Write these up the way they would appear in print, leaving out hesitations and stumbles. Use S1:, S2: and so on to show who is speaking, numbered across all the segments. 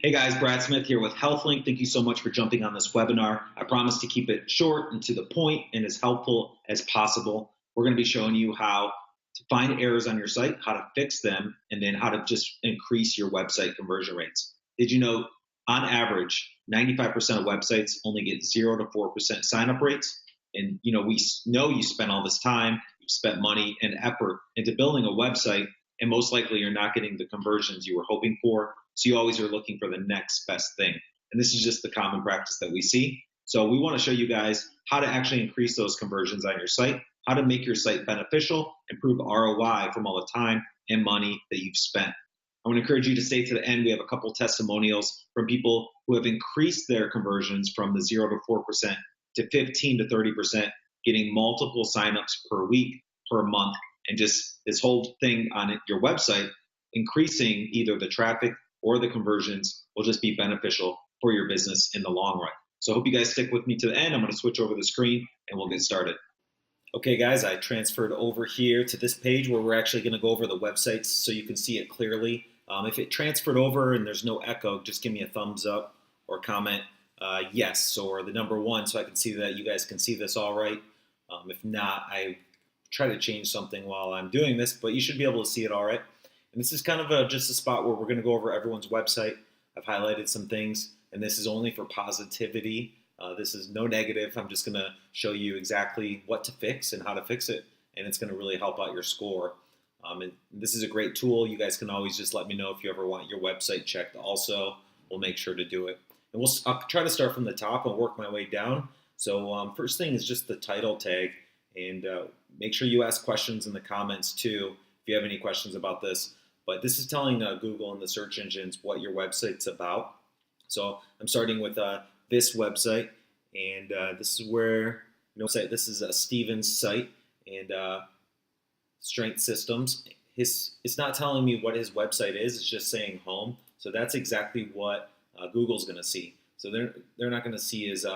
S1: Hey guys, Brad Smith here with HealthLink. Thank you so much for jumping on this webinar. I promise to keep it short and to the point and as helpful as possible. We're going to be showing you how to find errors on your site, how to fix them, and then how to just increase your website conversion rates. Did you know, on average, 95% of websites only get 0 to 4% sign-up rates? And we know you spent all this time, you've spent money and effort into building a website, and most likely you're not getting the conversions you were hoping for. So you always are looking for the next best thing. And this is just the common practice that we see. So we want to show you guys how to actually increase those conversions on your site, how to make your site beneficial, improve ROI from all the time and money that you've spent. I want to encourage you to stay to the end. We have a couple testimonials from people who have increased their conversions from the 0 to 4% to 15 to 30%, getting multiple signups per week, per month, and just this whole thing on your website, increasing either the traffic or the conversions will just be beneficial for your business in the long run. So I hope you guys stick with me to the end. I'm going to switch over the screen and we'll get started. Okay, guys, I transferred over here to this page where we're actually going to go over the websites so you can see it clearly. If it transferred over and there's no echo, just give me a thumbs up or comment yes or the number 1 so I can see that you guys can see this all right. If not, I try to change something while I'm doing this, but you should be able to see it all right. And this is kind of just a spot where we're going to go over everyone's website. I've highlighted some things, and this is only for positivity. This is no negative. I'm just going to show you exactly what to fix and how to fix it, and it's going to really help out your score. And this is a great tool. You guys can always just let me know if you ever want your website checked also. We'll make sure to do it. And I'll try to start from the top and work my way down. So first thing is just the title tag, and make sure you ask questions in the comments too if you have any questions about this. But this is telling Google and the search engines what your website's about. So I'm starting with this website, and this is where this is Steven's site and Strength Systems. It's not telling me what his website is. It's just saying home. So that's exactly what Google's going to see. So they're not going to see his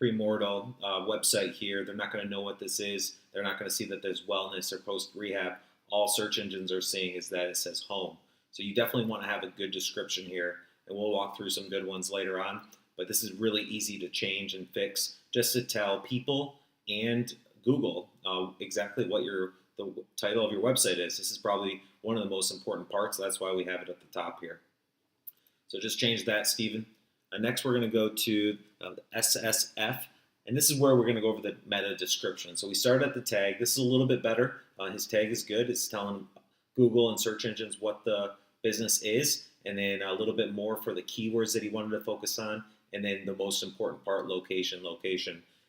S1: premortal website here. They're not going to know what this is. They're not going to see that there's wellness or post rehab. All search engines are seeing is that it says home. So you definitely want to have a good description here, and we'll walk through some good ones later on. But this is really easy to change and fix just to tell people and Google exactly what the title of your website is. This is probably one of the most important parts. That's why we have it at the top here. So just change that, Stephen. Next, we're going to go to SSF, and this is where we're going to go over the meta description. So we start at the tag. This is a little bit better. His tag is good. It's telling Google and search engines what the business is, and then a little bit more for the keywords that he wanted to focus on, and then the most important part, location.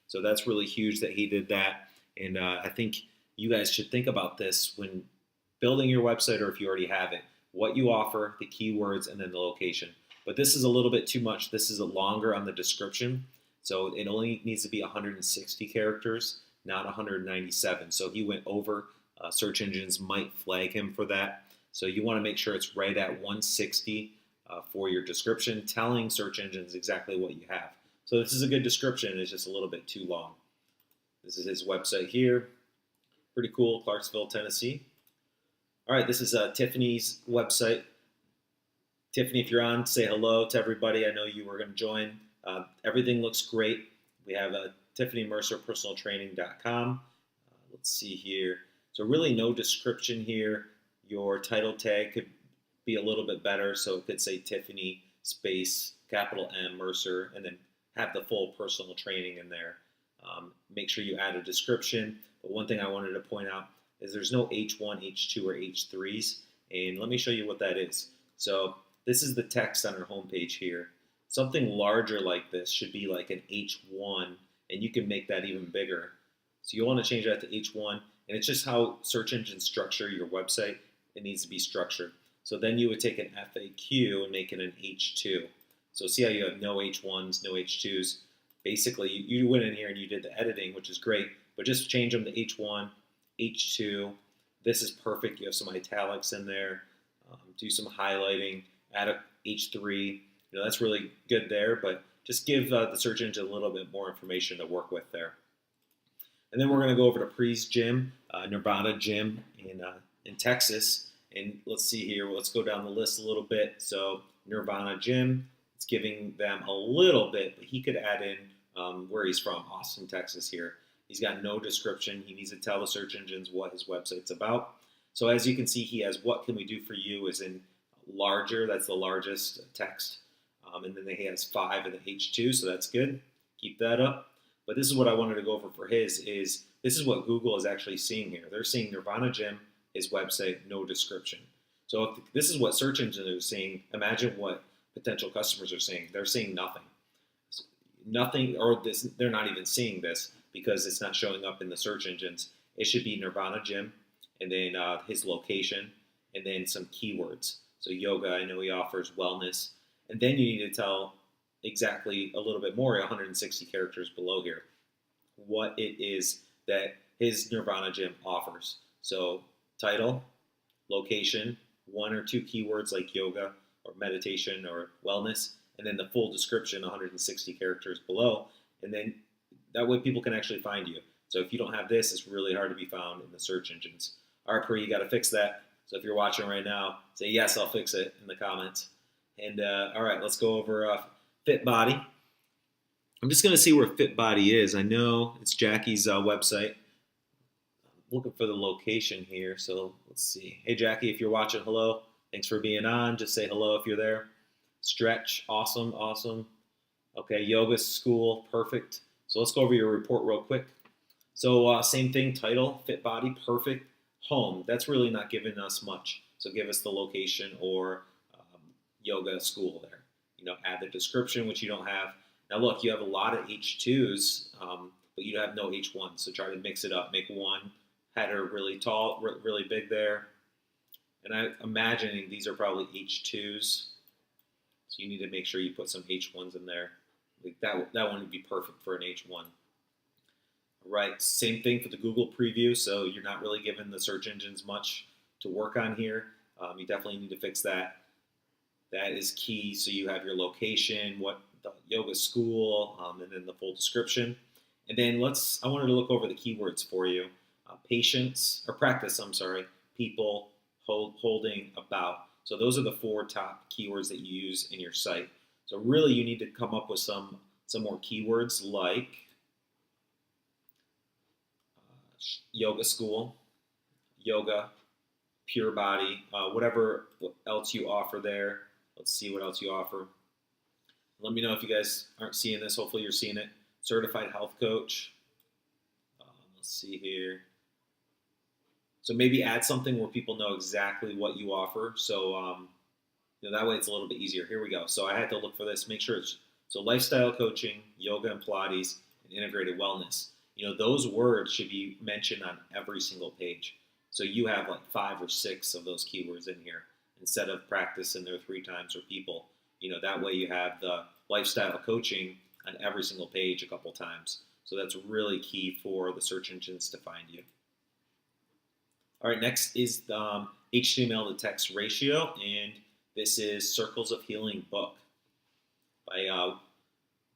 S1: So that's really huge that he did that, and I think you guys should think about this when building your website, or if you already have it, what you offer, the keywords, and then the location. But this is a little bit too much. This is longer on the description, so it only needs to be 160 characters, not 197. So if he went over, search engines might flag him for that. So you want to make sure it's right at 160 for your description, telling search engines exactly what you have. So this is a good description. It's just a little bit too long. This is his website here. Pretty cool, Clarksville, Tennessee. All right, this is Tiffany's website. Tiffany, if you're on, say hello to everybody. I know you were going to join. Everything looks great. We have Tiffany Mercer, personaltraining.com. Let's see here. So really no description here. Your title tag could be a little bit better. So it could say Tiffany space capital M Mercer, and then have the full personal training in there. Make sure you add a description. But one thing I wanted to point out is there's no H1, H2, or H3s. And let me show you what that is. So this is the text on our homepage here. Something larger like this should be like an H1, and you can make that even bigger. So you'll want to change that to H1, and it's just how search engines structure your website. It needs to be structured. So then you would take an FAQ and make it an H2. So see how you have no H1s, no H2s. Basically, you went in here and you did the editing, which is great, but just change them to H1, H2. This is perfect. You have some italics in there. Do some highlighting. Add a H3. That's really good there, but just give the search engine a little bit more information to work with there. And then we're going to go over to Pre's Gym, Nirvana Jim in Texas. And let's see here. Let's go down the list a little bit. So Nirvana Jim, It's giving them a little bit, but he could add in where he's from, Austin, Texas here. He's got no description. He needs to tell the search engines what his website's about. So as you can see, he has what can we do for you is in larger. That's the largest text. And then he has 5 in the H2, so that's good. Keep that up. But this is what I wanted to go over for his is this is what Google is actually seeing here. They're seeing Nirvana Jim, his website, no description. So if this is what search engines are seeing, imagine what potential customers are seeing. They're seeing nothing. Nothing, or this, they're not even seeing this because it's not showing up in the search engines. It should be Nirvana Jim, and then his location, and then some keywords. So yoga, I know he offers wellness. And then you need to tell exactly a little bit more, 160 characters below here, what it is that his Nirvana Gym offers. So title, location, 1 or 2 keywords like yoga or meditation or wellness, and then the full description, 160 characters below. And then that way people can actually find you. So if you don't have this, it's really hard to be found in the search engines. All right, Pri, you got to fix that. So if you're watching right now, say, yes, I'll fix it in the comments. And all right, let's go over Fit Body. I'm just going to see where Fit Body is. I know it's Jackie's website. I'm looking for the location here, so let's see. Hey, Jackie, if you're watching, hello. Thanks for being on. Just say hello if you're there. Stretch, awesome, awesome. Okay, yoga school, perfect. So let's go over your report real quick. So same thing, title, Fit Body, perfect. Home, that's really not giving us much. So give us the location or yoga school there. Add the description, which you don't have. Now look, you have a lot of H2s, but you have no H1. So try to mix it up. Make one header really tall, really big there. And I'm imagining these are probably H2s. So you need to make sure you put some H1s in there. Like that one would be perfect for an H1. All right, same thing for the Google preview. So you're not really giving the search engines much to work on here. You definitely need to fix that. That is key. So you have your location, what the yoga school, and then the full description. And then I wanted to look over the keywords for you. Practice, people, holding, about. So those are the 4 top keywords that you use in your site. So really you need to come up with some more keywords like yoga school, yoga, pure body, whatever else you offer there. Let's see what else you offer. Let me know if you guys aren't seeing this. Hopefully you're seeing it. Certified health coach. Let's see here. So maybe add something where people know exactly what you offer. So that way it's a little bit easier. Here we go. So I had to look for this. Make sure it's lifestyle coaching, yoga and Pilates, and integrated wellness. Those words should be mentioned on every single page. So you have like 5 or 6 of those keywords in here instead of practice in there 3 times or people. That way you have the lifestyle coaching on every single page a couple times. So that's really key for the search engines to find you. All right, next is the HTML to text ratio, and this is Circles of Healing book by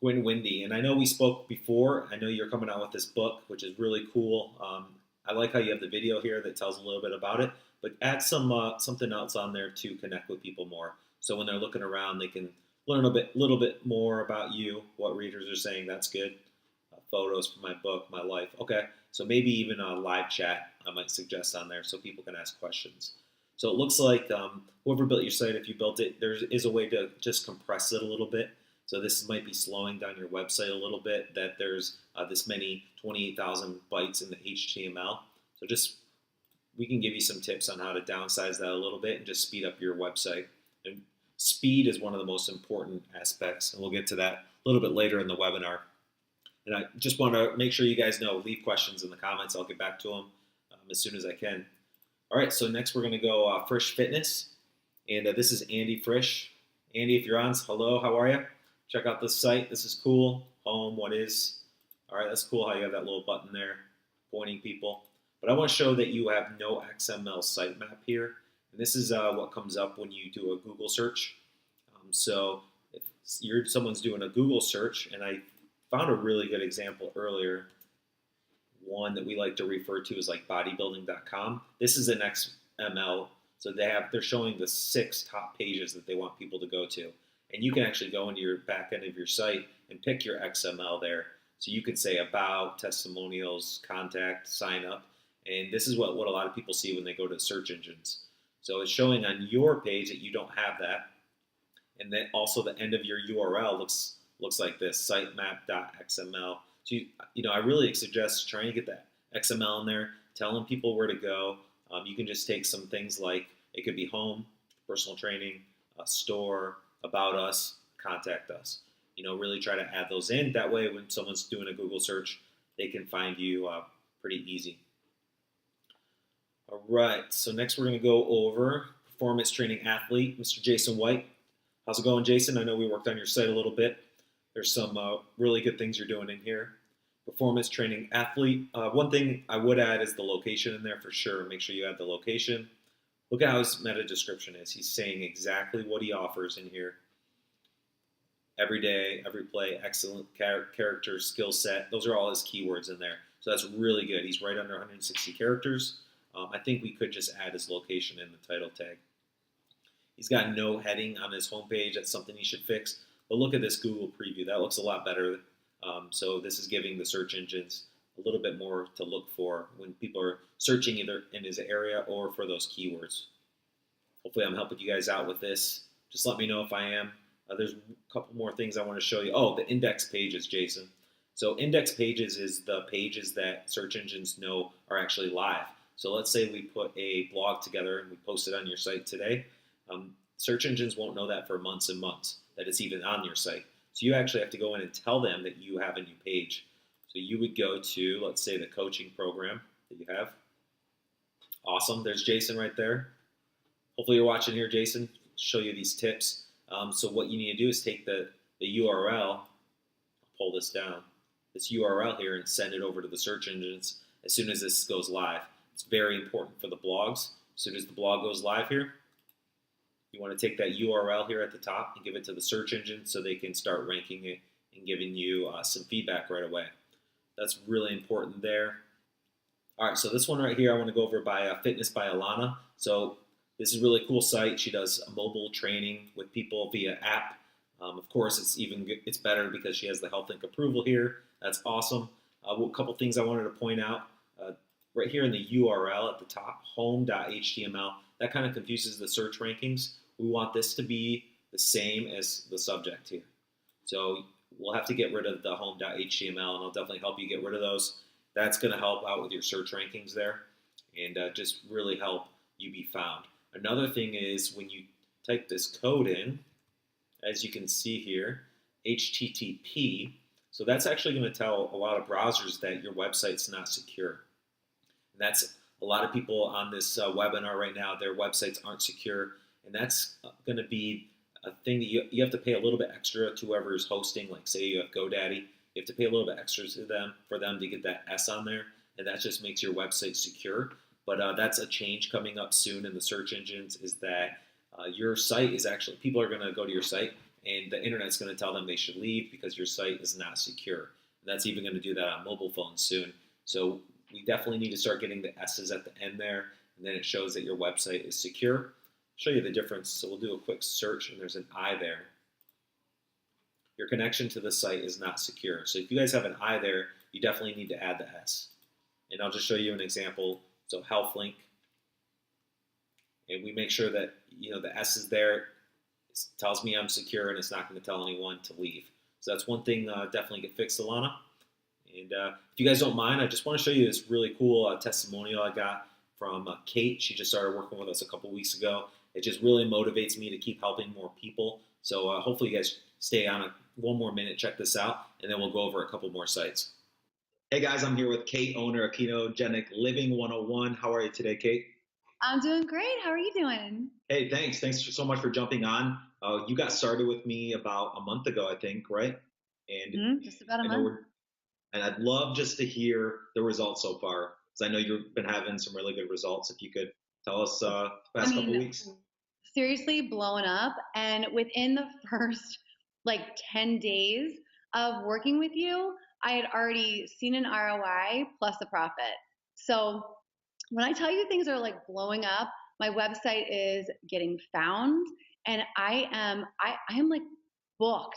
S1: Gwen Wendy. And I know we spoke before. I know you're coming out with this book, which is really cool. I like how you have the video here that tells a little bit about it, but add something else on there to connect with people more. So when they're looking around, they can learn a little bit more about you, what readers are saying. That's good. Photos from my book, my life. Okay, so maybe even a live chat I might suggest on there so people can ask questions. So it looks like whoever built your site, if you built it, there is a way to just compress it a little bit. So this might be slowing down your website a little bit, that there's this many 28,000 bytes in the HTML. So we can give you some tips on how to downsize that a little bit and just speed up your website. And speed is one of the most important aspects, and we'll get to that a little bit later in the webinar. And I just want to make sure you guys know, leave questions in the comments. I'll get back to them as soon as I can. All right, so next we're going to go Frisch Fitness. And this is Andy Frisch. Andy, if you're on, hello, how are you? Check out this site. This is cool. Home, what is? All right, that's cool how you have that little button there pointing people. But I want to show that you have no XML sitemap here. And this is what comes up when you do a Google search. So if someone's doing a Google search, and I found a really good example earlier. One that we like to refer to as like bodybuilding.com. This is an XML, so they're showing the 6 top pages that they want people to go to. And you can actually go into your back end of your site and pick your XML there. So you could say about, testimonials, contact, sign up. And this is what a lot of people see when they go to search engines. So it's showing on your page that you don't have that. And then also the end of your URL looks like this, sitemap.xml. So I really suggest trying to get that XML in there, telling people where to go. You can just take some things like it could be home, personal training, store, about us, contact us. Really try to add those in. That way, when someone's doing a Google search, they can find you pretty easy. All right, so next we're going to go over performance training athlete, Mr. Jason White. How's it going, Jason? I know we worked on your site a little bit. There's some really good things you're doing in here. Performance training athlete. One thing I would add is the location in there for sure. Make sure you add the location. Look at how his meta description is. He's saying exactly what he offers in here. Every day, every play, excellent character, skill set. Those are all his keywords in there. So that's really good. He's right under 160 characters. I think we could just add his location in the title tag. He's got no heading on his homepage. That's something he should fix. But look at this Google preview. That looks a lot better. So this is giving the search engines a little bit more to look for when people are searching either in his area or for those keywords. Hopefully I'm helping you guys out with this. Just let me know if I am. There's a couple more things I want to show you. Oh, the index pages, Jason. So index pages is the pages that search engines know are actually live. So let's say we put a blog together and we post it on your site today. Search engines won't know that for months and months, that it's even on your site. So you actually have to go in and tell them that you have a new page. So you would go to, let's say, the coaching program that you have. Awesome. There's Jason right there. Hopefully you're watching here, Jason. Show you these tips. So what you need to do is take the URL, I'll pull this down, this URL here, and send it over to the search engines as soon as this goes live. It's very important for the blogs. As soon as the blog goes live here, you want to take that URL here at the top and give it to the search engine so they can start ranking it and giving you some feedback right away. That's really important there. All right, so this one right here, I want to go over by Fitness by Alana. So this is a really cool site. She does mobile training with people via app. Of course, it's better because she has the Health Link approval here. That's awesome. A couple things I wanted to point out. Right here in the URL at the top, home.html, that kind of confuses the search rankings. We want this to be the same as the subject here. So we'll have to get rid of the home.html, and I'll definitely help you get rid of those. That's going to help out with your search rankings there and just really help you be found. Another thing is when you type this code in, as you can see here, HTTP, so that's actually going to tell a lot of browsers that your website's not secure. And that's a lot of people on this webinar right now, their websites aren't secure. And that's going to be a thing that you have to pay a little bit extra to whoever is hosting. Like say you have GoDaddy, you have to pay a little bit extra to them for them to get that S on there. And that just makes your website secure. But that's a change coming up soon in the search engines, is that your site is actually, people are going to go to your site and the internet's going to tell them they should leave because your site is not secure. And that's even going to do that on mobile phones soon. So we definitely need to start getting the S's at the end there, and then it shows that your website is secure. I'll show you the difference. So we'll do a quick search, and there's an I there. Your connection to the site is not secure. So if you guys have an I there, you definitely need to add the S. And I'll just show you an example. So health link, and we make sure that the S is there. It tells me I'm secure, and it's not going to tell anyone to leave. So that's one thing definitely get fixed, Alana. And if you guys don't mind, I just want to show you this really cool testimonial I got from Kate. She just started working with us a couple weeks ago. It just really motivates me to keep helping more people. So hopefully you guys stay on one more minute, check this out, and then we'll go over a couple more sites. Hey guys, I'm here with Kate, owner of Ketogenic Living 101. How are you today, Kate?
S2: I'm doing great. How are you doing?
S1: Hey, thanks. Thanks so much for jumping on. You got started with me about a month ago, I think, right?
S2: And just about a month.
S1: And I'd love just to hear the results so far, because I know you've been having some really good results. If you could tell us the past couple weeks.
S2: Seriously, blowing up. And within the first 10 days of working with you, I had already seen an ROI plus a profit. So when I tell you things are blowing up, my website is getting found, and I am booked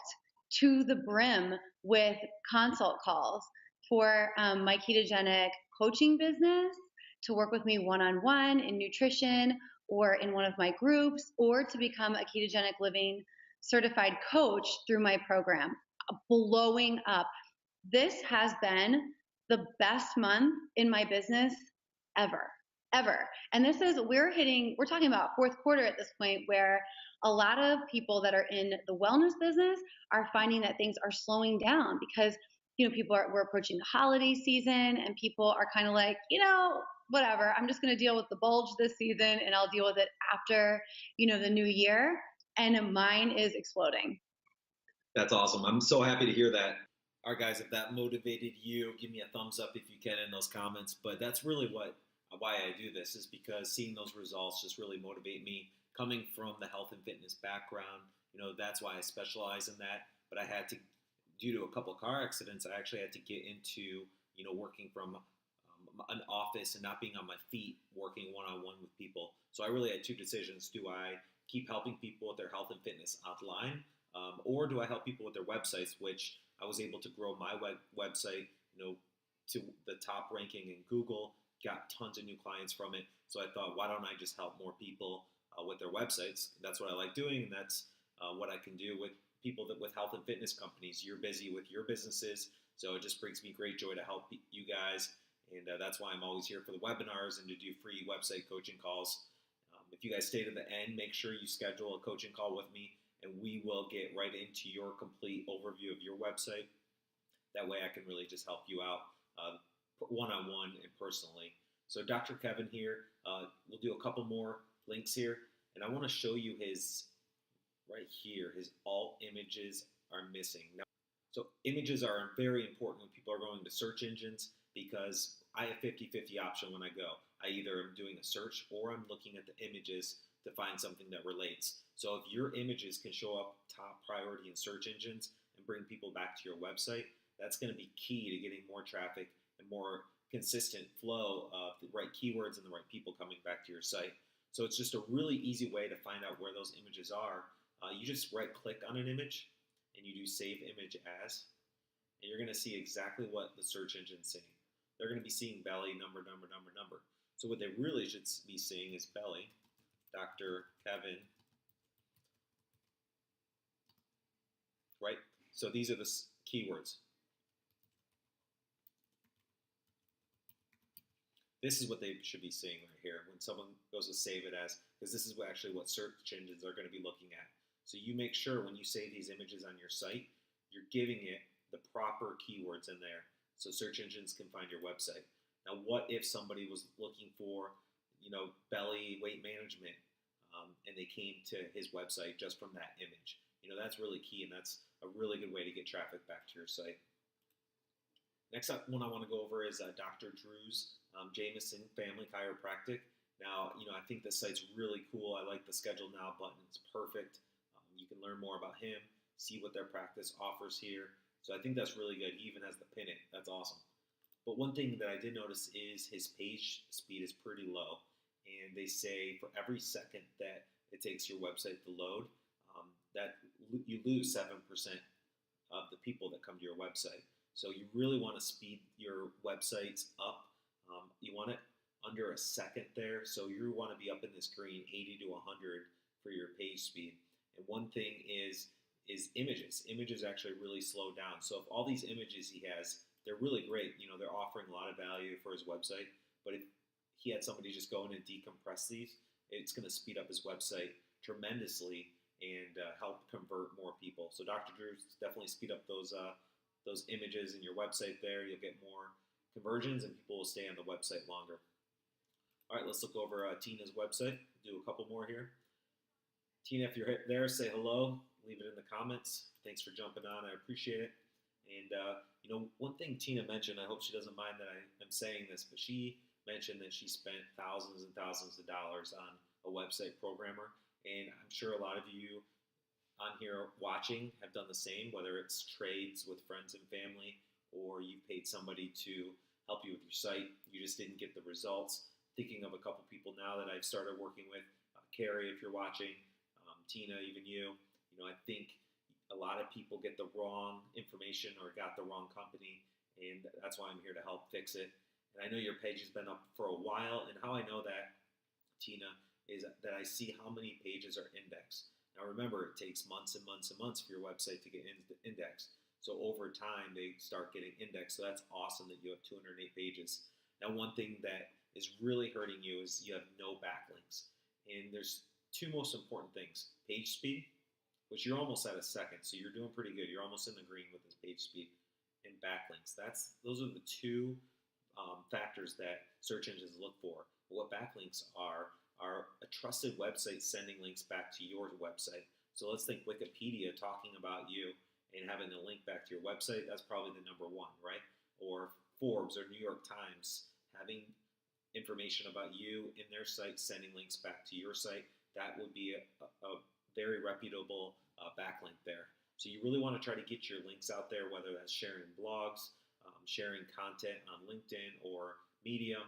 S2: to the brim with consult calls for my ketogenic coaching business, to work with me one-on-one in nutrition or in one of my groups, or to become a ketogenic living certified coach through my program. Blowing up. This has been the best month in my business ever, ever. And we're talking about fourth quarter at this point, where a lot of people that are in the wellness business are finding that things are slowing down because, we're approaching the holiday season, and people are kind of like, whatever, I'm just going to deal with the bulge this season and I'll deal with it after, the new year. And mine is exploding.
S1: That's awesome. I'm so happy to hear that. All right, guys, if that motivated you, give me a thumbs up if you can in those comments. But that's really why I do this, is because seeing those results just really motivate me. Coming from the health and fitness background, that's why I specialize in that. But I had to, due to a couple of car accidents, I actually had to get into, working from an office and not being on my feet, working one-on-one with people. So I really had two decisions. Do I keep helping people with their health and fitness online, or do I help people with their websites, which I was able to grow my website, to the top ranking in Google, got tons of new clients from it. So I thought, why don't I just help more people with their websites? That's what I like doing, and that's what I can do with people with health and fitness companies. You're busy with your businesses, so it just brings me great joy to help you guys. And that's why I'm always here for the webinars and to do free website coaching calls. If you guys stay to the end, make sure you schedule a coaching call with me, and we will get right into your complete overview of your website. That way I can really just help you out one-on-one and personally. So Dr. Kevin here, we'll do a couple more links here, and I want to show you his, right here, his all images are missing. Now, so images are very important when people are going to search engines, because I have 50-50 option when I go. I either am doing a search or I'm looking at the images to find something that relates. So if your images can show up top priority in search engines and bring people back to your website, that's going to be key to getting more traffic and more consistent flow of the right keywords and the right people coming back to your site. So it's just a really easy way to find out where those images are. You just right click on an image and you do save image as, and you're going to see exactly what the search engine's saying. They're going to be seeing belly, number. So what they really should be seeing is belly, Dr. Kevin, right? So these are the keywords. This is what they should be seeing right here when someone goes to save it as, because this is actually what search engines are going to be looking at. So you make sure when you save these images on your site, you're giving it the proper keywords in there so search engines can find your website. Now, what if somebody was looking for, belly weight management, and they came to his website just from that image? That's really key, and that's a really good way to get traffic back to your site. Next up, one I want to go over is Dr. Drew's Jameson Family Chiropractic. Now, I think this site's really cool. I like the Schedule Now button. It's perfect. You can learn more about him, see what their practice offers here. So I think that's really good. He even has the pin it. That's awesome. But one thing that I did notice is his page speed is pretty low. And they say for every second that it takes your website to load, that you lose 7% of the people that come to your website. So you really want to speed your websites up. You want it under a second there. So you want to be up in this green, 80 to 100 for your page speed. And one thing is images. Images actually really slow down. So if all these images he has, they're really great. They're offering a lot of value for his website. But if he had somebody just go in and decompress these, it's going to speed up his website tremendously and help convert more people. So Dr. Drew's definitely speed up those images in your website there. You'll get more conversions and people will stay on the website longer. All right, let's look over Tina's website. Do a couple more here. Tina, if you're there, say hello. Leave it in the comments. Thanks for jumping on. I appreciate it. And, one thing Tina mentioned, I hope she doesn't mind that I'm saying this, but she mentioned that she spent thousands and thousands of dollars on a website programmer. And I'm sure a lot of you on here watching have done the same, whether it's trades with friends and family, or you paid somebody to help you with your site. You just didn't get the results. Thinking of a couple people now that I've started working with, Carrie, if you're watching, Tina, even you, I think a lot of of people get the wrong information or got the wrong company, and that's why I'm here to help fix it. And I know your page has been up for a while, and how I know that, Tina, is that I see how many pages are indexed. Now remember, it takes months and months and months for your website to get indexed. So over time, they start getting indexed. So that's awesome that you have 208 pages. Now, one thing that is really hurting you is you have no backlinks. And there's two most important things: page speed, which you're almost at a second, so you're doing pretty good. You're almost in the green with this page speed, and backlinks. Those are the two factors that search engines look for. But what backlinks are a trusted website sending links back to your website. So let's think Wikipedia talking about you and having a link back to your website. That's probably the number one, right? Or Forbes or New York Times having information about you in their site, sending links back to your site. That would be a very reputable backlink there. So you really want to try to get your links out there, whether that's sharing blogs, sharing content on LinkedIn or Medium.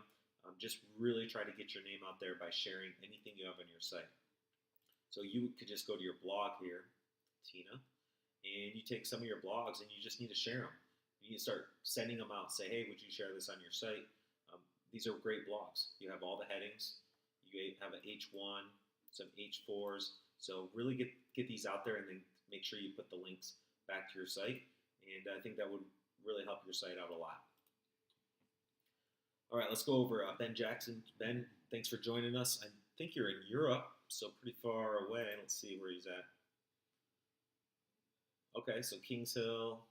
S1: Just really try to get your name out there by sharing anything you have on your site. So you could just go to your blog here, Tina, and you take some of your blogs and you just need to share them. You need to start sending them out. Say, hey, would you share this on your site? These are great blogs. You have all the headings. You have an H1, some H4s. So really get these out there and then make sure you put the links back to your site. And I think that would really help your site out a lot. All right, let's go over Ben Jackson. Ben, thanks for joining us. I think you're in Europe, so pretty far away. Let's see where he's at. Okay, so Kings Hill.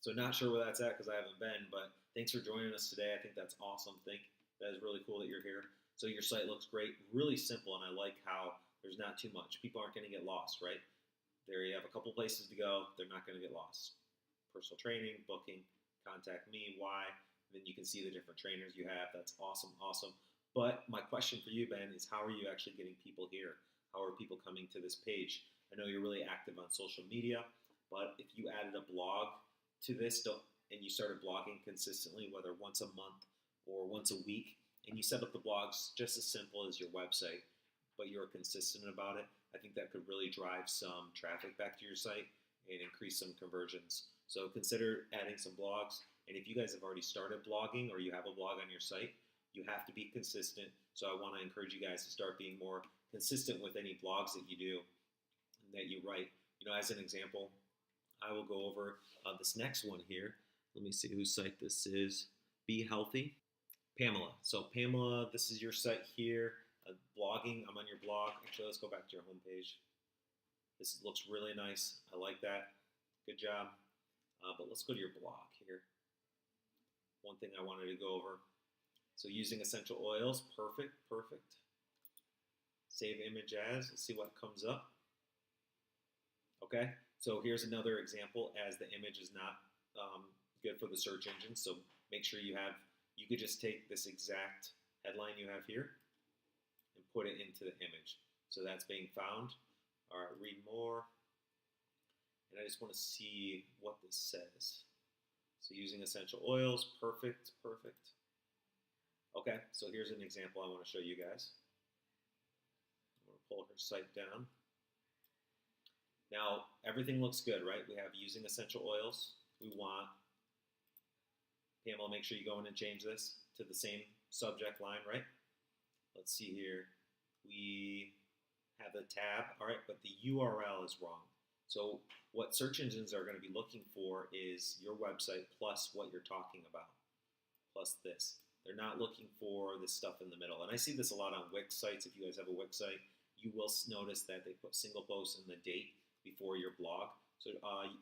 S1: So not sure where that's at because I haven't been, but thanks for joining us today. I think that's awesome. That is really cool that you're here. So your site looks great, really simple, and I like how there's not too much. People aren't going to get lost, right? There you have a couple places to go. They're not going to get lost. Personal training, booking, contact me, why. Then you can see the different trainers you have. That's awesome, awesome. But my question for you, Ben, is how are you actually getting people here? How are people coming to this page? I know you're really active on social media, but if you added a blog to this and you started blogging consistently, whether once a month or once a week, and you set up the blogs just as simple as your website, but you're consistent about it, I think that could really drive some traffic back to your site and increase some conversions. So consider adding some blogs. And if you guys have already started blogging or you have a blog on your site, you have to be consistent. So I want to encourage you guys to start being more consistent with any blogs that you do and that you write. As an example, I will go over this next one here. Let me see whose site this is. Be Healthy. Pamela. So Pamela, this is your site here. Blogging, I'm on your blog. Actually, let's go back to your homepage. This looks really nice. I like that. Good job. But let's go to your blog here. One thing I wanted to go over. So using essential oils, perfect. Save image as, let's see what comes up. Okay, so here's another example as the image is not good for the search engine. So make sure you could just take this exact headline you have here and put it into the image. So that's being found. All right, read more. And I just want to see what this says. So using essential oils, perfect. Okay, so here's an example I want to show you guys. I'm going to pull her site down. Now, everything looks good, right? We have using essential oils. We want, Pamela, make sure you go in and change this to the same subject line, right? Let's see here. We have the tab, all right, but the URL is wrong. So what search engines are going to be looking for is your website plus what you're talking about, plus this. They're not looking for this stuff in the middle. And I see this a lot on Wix sites. If you guys have a Wix site, you will notice that they put single post and the date before your blog. So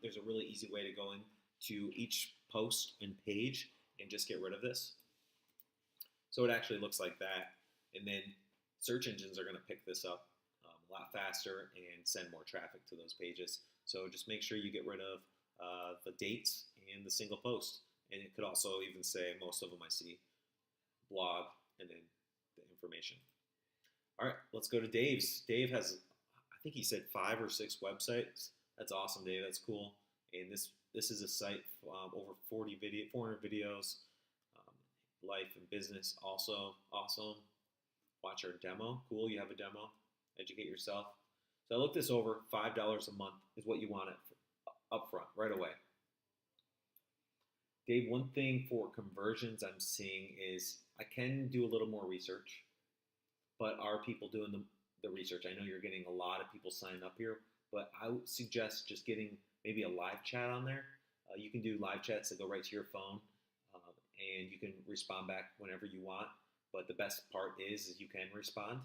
S1: there's a really easy way to go into each post and page and just get rid of this. So it actually looks like that. And then search engines are going to pick this up a lot faster and send more traffic to those pages. So just make sure you get rid of the dates and the single post. And it could also even say, most of them I see, blog and then the information. All right, let's go to Dave's. Dave has, I think he said 5 or 6 websites. That's awesome, Dave. That's cool. And this is a site over 400 videos. Life and business also awesome. Watch our demo. Cool, you have a demo. Educate yourself. So I looked this over. $5 a month is what you want it up
S3: Dave, one thing for conversions I'm seeing is I can do a little more research, but are people doing the research? I know you're getting a lot of people signing up here, but I would suggest just getting maybe a live chat on there. You can do live chats that go right to your phone, and you can respond back whenever you want. But the best part is you can respond.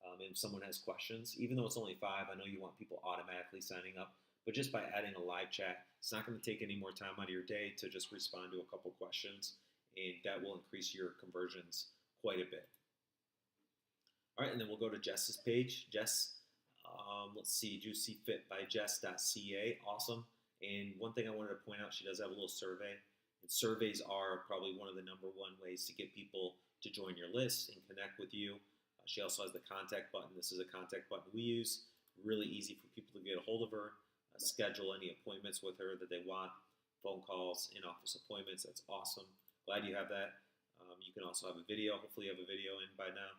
S3: And if someone has questions, even though it's only 5, I know you want people automatically signing up. But just by adding a live chat, it's not going to take any more time out of your day to just respond to a couple questions, and that will increase your conversions quite a bit. All right, and then we'll go to Jess's page. Jess, let's see, Juicy Fit by Jess.ca. Awesome. And one thing I wanted to point out, she does have a little survey. And surveys are probably one of the number one ways to get people to join your list and connect with you. She also has the contact button. This is a contact button we use. Really easy for people to get a hold of her, schedule any appointments with her that they want, phone calls, in-office appointments. That's awesome. Glad you have that. You can also have a video. Hopefully you have a video in by now.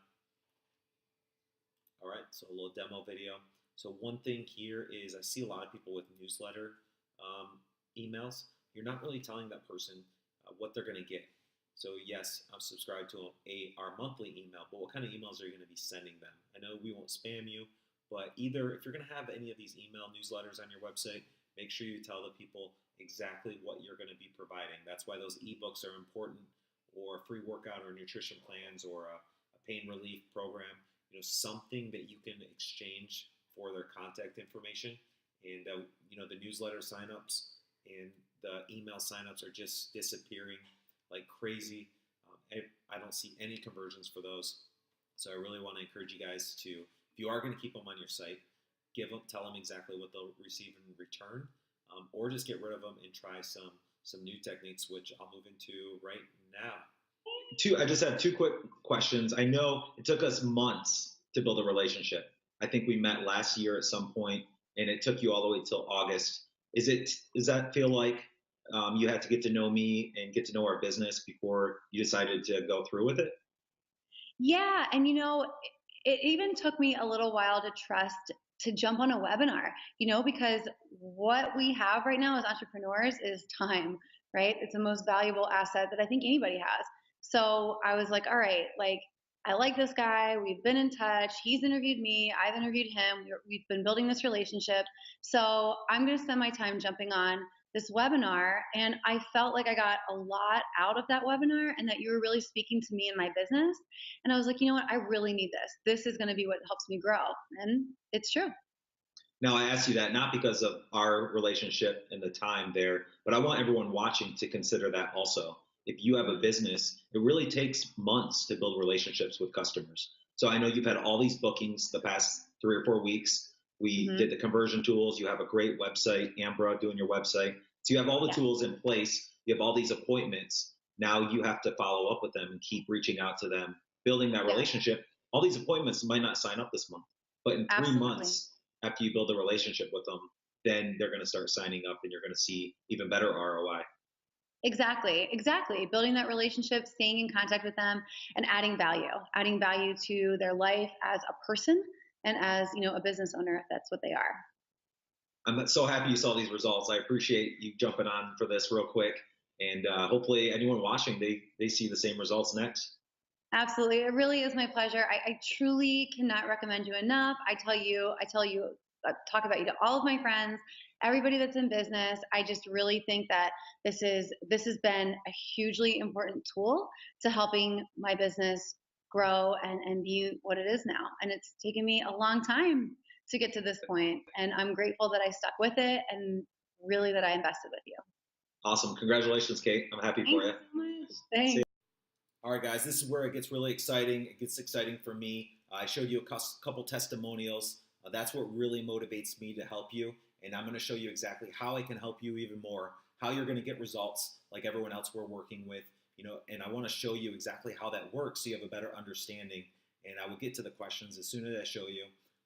S3: All right, so a little demo video. So one thing here is I see a lot of people with newsletter emails. You're not really telling that person what they're going to get. So yes, I'm subscribed to our monthly email, but what kind of emails are you going to be sending them? I know we won't spam you, but either if you're going to have any of these email newsletters on your website, make sure you tell the people exactly what you're going to be providing. That's why those ebooks are important, or free workout or nutrition plans, or a pain relief program. Something that you can exchange for their contact information. And the newsletter signups and the email signups are just disappearing like crazy. I don't see any conversions for those. So I really want to encourage you guys to, if you are going to keep them on your site, tell them exactly what they'll receive in return, or just get rid of them and try some new techniques, which I'll move into right now.
S1: I just have 2 quick questions. I know it took us months to build a relationship. I think we met last year at some point, and it took you all the way till August. Does that feel like you had to get to know me and get to know our business before you decided to go through with it?
S2: Yeah, and it even took me a little while to trust to jump on a webinar, because what we have right now as entrepreneurs is time, right? It's the most valuable asset that I think anybody has. So I was like, all right, I like this guy. We've been in touch. He's interviewed me. I've interviewed him. We've been building this relationship. So I'm going to spend my time jumping on this webinar. And I felt like I got a lot out of that webinar, and that you were really speaking to me and my business. And I was like, you know what? I really need this. This is going to be what helps me grow. And it's true.
S1: Now, I asked you that not because of our relationship and the time there, but I want everyone watching to consider that also. If you have a business, it really takes months to build relationships with customers. So I know you've had all these bookings the past 3 or 4 weeks. We did the conversion tools. You have a great website, Ambra doing your website. So you have all the tools in place. You have all these appointments. Now you have to follow up with them and keep reaching out to them, building that relationship. All these appointments might not sign up this month, but in 3 months after you build a relationship with them, then they're going to start signing up, and you're going to see even better ROI.
S2: Exactly. Building that relationship, staying in contact with them, and adding value to their life as a person and as, a business owner, if that's what they are.
S1: I'm so happy you saw these results. I appreciate you jumping on for this real quick. And hopefully anyone watching, they see the same results next.
S2: Absolutely. It really is my pleasure. I truly cannot recommend you enough. I tell you, talk about you to all of my friends, everybody that's in business. I just really think that this has been a hugely important tool to helping my business grow and be what it is now. And it's taken me a long time to get to this point. And I'm grateful that I stuck with it, and really that I invested with you.
S1: Awesome. Congratulations, Kate. I'm happy for you.
S2: Thanks so much. Thanks.
S3: All right, guys, this is where it gets really exciting. It gets exciting for me. I showed you a couple testimonials. That's what really motivates me to help you. And I'm going to show you exactly how I can help you even more, how you're going to get results like everyone else we're working with, and I want to show you exactly how that works so you have a better understanding. And I will get to the questions as soon as I show you.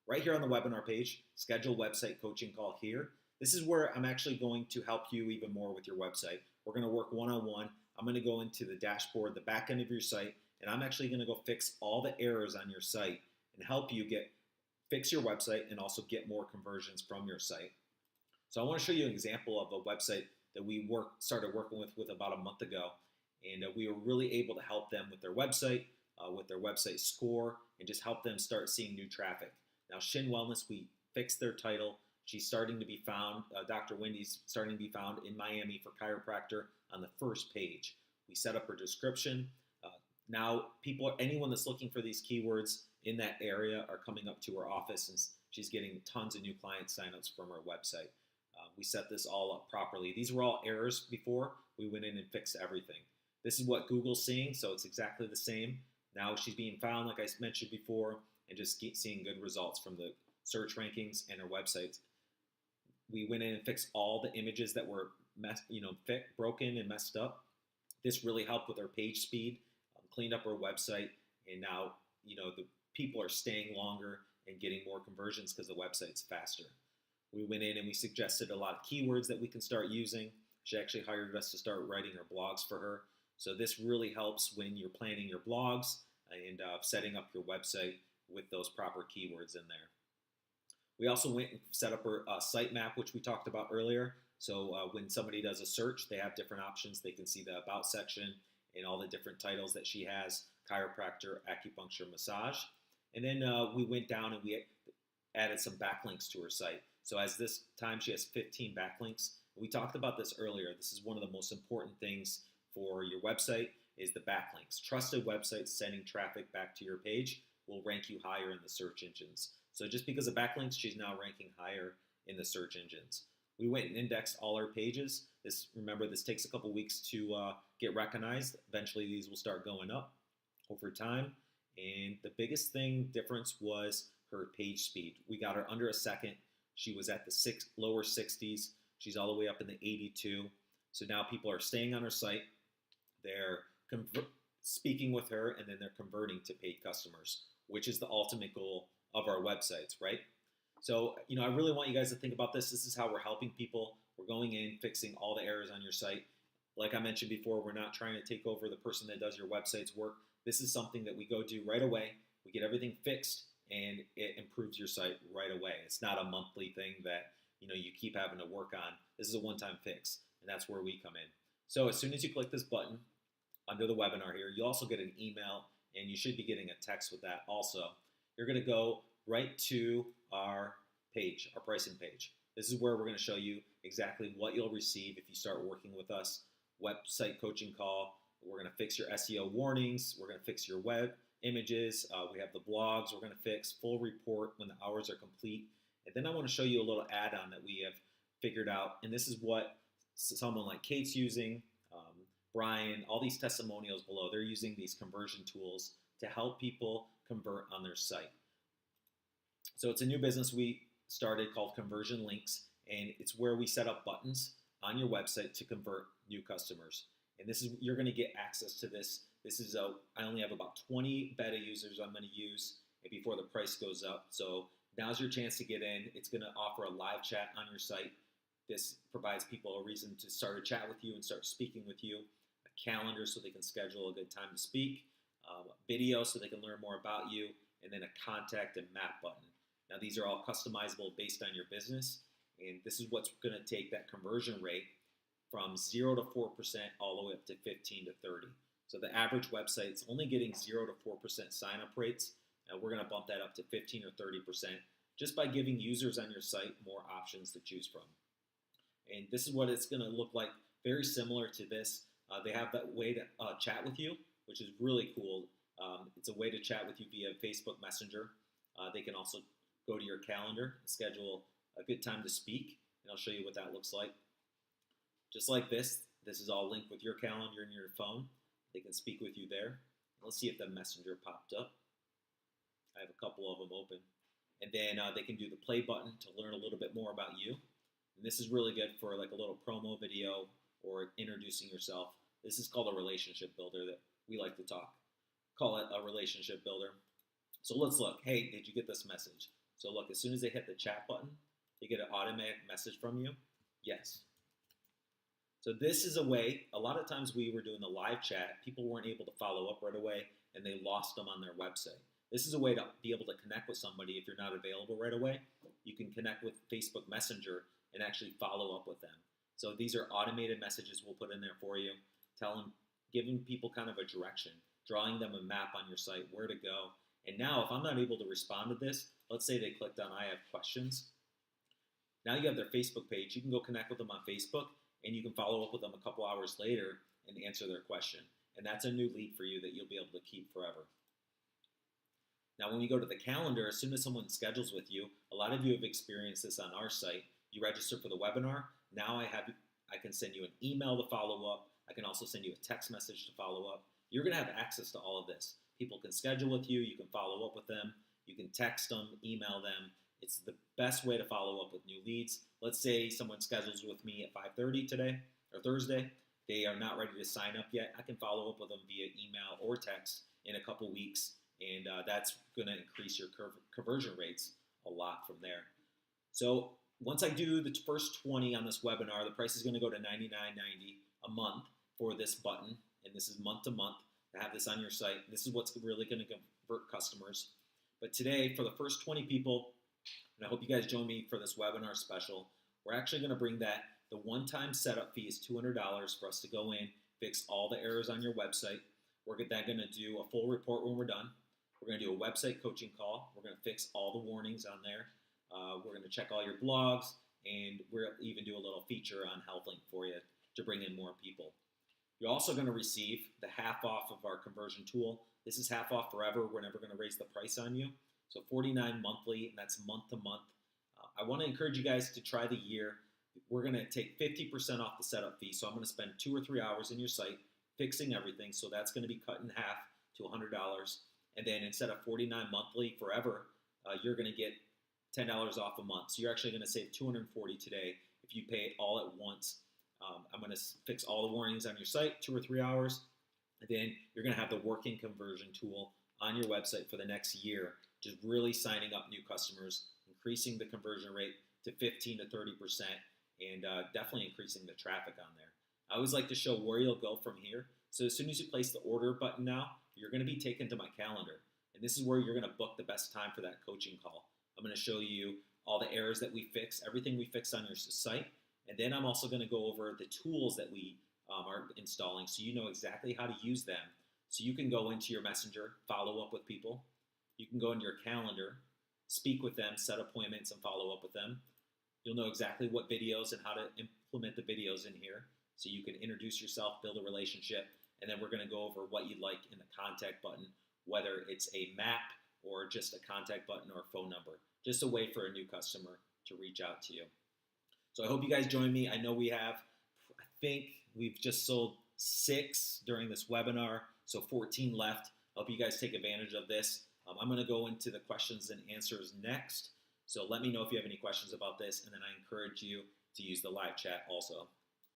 S3: Right here on the webinar page, schedule website coaching call here. This is where I'm actually going to help you even more with your website. We're going to work one-on-one. I'm going to go into the dashboard, the back end of your site, and I'm actually going to go fix all the errors on your site and help you fix your website and also get more conversions from your site. So I want to show you an example of a website that we started working with about a month ago, and we were really able to help them with their website score, and just help them start seeing new traffic. Now, Shin Wellness, we fixed their title. She's starting to be found. Dr. Wendy's starting to be found in Miami for chiropractor on the first page. We set up her description. Now, anyone that's looking for these keywords in that area are coming up to her office, and she's getting tons of new client signups from her website. We set this all up properly. These were all errors before. We went in and fixed everything. This is what Google's seeing, so it's exactly the same. Now she's being found, like I mentioned before, and just seeing good results from the search rankings and her websites. We went in and fixed all the images that were broken and messed up. This really helped with our page speed, cleaned up our website, and now the people are staying longer and getting more conversions because the website's faster. We went in and we suggested a lot of keywords that we can start using. She actually hired us to start writing her blogs for her. So this really helps when you're planning your blogs and setting up your website with those proper keywords in there. We also went and set up her sitemap, which we talked about earlier. So when somebody does a search, they have different options. They can see the About section and all the different titles that she has: chiropractor, acupuncture, massage. And then we went down and we added some backlinks to her site. So as this time, she has 15 backlinks. We talked about this earlier. This is one of the most important things for your website is the backlinks. Trusted websites sending traffic back to your page will rank you higher in the search engines. So just because of backlinks, she's now ranking higher in the search engines. We went and indexed all our pages. Remember, this takes a couple weeks to get recognized. Eventually, these will start going up over time. And the biggest difference was her page speed. We got her under a second. She was at the lower 60s. She's all the way up in the 82. So now people are staying on her site. They're speaking with her, and then they're converting to paid customers, which is the ultimate goal of our websites, right? So, I really want you guys to think about this. This is how we're helping people. We're going in, fixing all the errors on your site. Like I mentioned before, we're not trying to take over the person that does your website's work. This is something that we go do right away. We get everything fixed, and it improves your site right away. It's not a monthly thing that, you keep having to work on. This is a one-time fix, and that's where we come in. So as soon as you click this button under the webinar here, you also get an email, and you should be getting a text with that also. You're going to go right to our page, our pricing page. This is where we're going to show you exactly what you'll receive if you start working with us. Website coaching call. We're going to fix your SEO warnings. We're going to fix your web images. We have the blogs we're going to fix, full report when the hours are complete. And then I want to show you a little add-on that we have figured out. And this is what someone like Kate's using, Brian, all these testimonials below. They're using these conversion tools to help people convert on their site. So it's a new business we started called Conversion Links, and it's where we set up buttons on your website to convert new customers. And you're going to get access to this. I only have about 20 beta users I'm going to use before the price goes up. So now's your chance to get in. It's going to offer a live chat on your site. This provides people a reason to start a chat with you and start speaking with you. A calendar so they can schedule a good time to speak. Video so they can learn more about you. And then a contact and map button. Now these are all customizable based on your business. And this is what's going to take that conversion rate from 0 to 4% all the way up to 15 to 30. So the average website's only getting 0 to 4% sign-up rates. And we're going to bump that up to 15 or 30% just by giving users on your site more options to choose from. And this is what it's going to look like, very similar to this. They have that way to chat with you, which is really cool. It's a way to chat with you via Facebook Messenger. They can also go to your calendar and schedule a good time to speak, and I'll show you what that looks like. Just like this is all linked with your calendar and your phone. They can speak with you there. Let's see if the messenger popped up. I have a couple of them open. And then they can do the play button to learn a little bit more about you. And this is really good for like a little promo video or introducing yourself. This is called a relationship builder that we like to call it a relationship builder. So let's look. Hey, did you get this message? So look, as soon as they hit the chat button, they get an automatic message from you. Yes. So this is a way, a lot of times we were doing the live chat, people weren't able to follow up right away and they lost them on their website. This is a way to be able to connect with somebody if you're not available right away. You can connect with Facebook Messenger and actually follow up with them. So these are automated messages we'll put in there for you, giving people kind of a direction, drawing them a map on your site, where to go. And now if I'm not able to respond to this, let's say they clicked on I have questions. Now you have their Facebook page. You can go connect with them on Facebook, and you can follow up with them a couple hours later and answer their question. And that's a new lead for you that you'll be able to keep forever. Now, when we go to the calendar, as soon as someone schedules with you, a lot of you have experienced this on our site. You register for the webinar. Now I can send you an email to follow up. I can also send you a text message to follow up. You're going to have access to all of this. People can schedule with you. You can follow up with them. You can text them, email them. It's the best way to follow up with new leads. Let's say someone schedules with me at 5:30 today or Thursday. They are not ready to sign up yet. I can follow up with them via email or text in a couple weeks, and that's going to increase your conversion rates a lot from there. So once I do the first 20 on this webinar, the price is going to go to $99.90 a month for this button, and this is month to month to have this on your site. This is what's really going to convert customers. But today, for the first 20 people, and I hope you guys join me for this webinar special, we're actually going to bring that. The one-time setup fee is $200 for us to go in, fix all the errors on your website. We're then going to do a full report when we're done. We're going to do a website coaching call. We're going to fix all the warnings on there. We're going to check all your blogs, and we'll even do a little feature on HealthLink for you to bring in more people. You're also going to receive the half off of our conversion tool. This is half off forever. We're never going to raise the price on you. So $49 monthly, and that's month to month. I want to encourage you guys to try the year. We're going to take 50% off the setup fee. So I'm going to spend 2 or 3 hours in your site fixing everything. So that's going to be cut in half to $100. And then instead of $49 monthly forever, you're going to get $10 off a month. So you're actually going to save $240 today if you pay it all at once. I'm going to fix all the warnings on your site, 2 or 3 hours. And then you're going to have the working conversion tool on your website for the next year, just really signing up new customers, increasing the conversion rate to 15 to 30%, and definitely increasing the traffic on there. I always like to show where you'll go from here. So as soon as you place the order button now, you're going to be taken to my calendar. And this is where you're going to book the best time for that coaching call. I'm going to show you all the errors that we fix, everything we fix on your site. And then I'm also going to go over the tools that we are installing so you know exactly how to use them. So you can go into your messenger, follow up with people. You can go into your calendar, speak with them, set appointments, and follow up with them. You'll know exactly what videos and how to implement the videos in here so you can introduce yourself, build a relationship, and then we're going to go over what you'd like in the contact button, whether it's a map or just a contact button or a phone number, just a way for a new customer to reach out to you. So I hope you guys join me. I know I think we've just sold 6 during this webinar, so 14 left. I hope you guys take advantage of this. I'm going to go into the questions and answers next. So let me know if you have any questions about this, and then I encourage you to use the live chat also.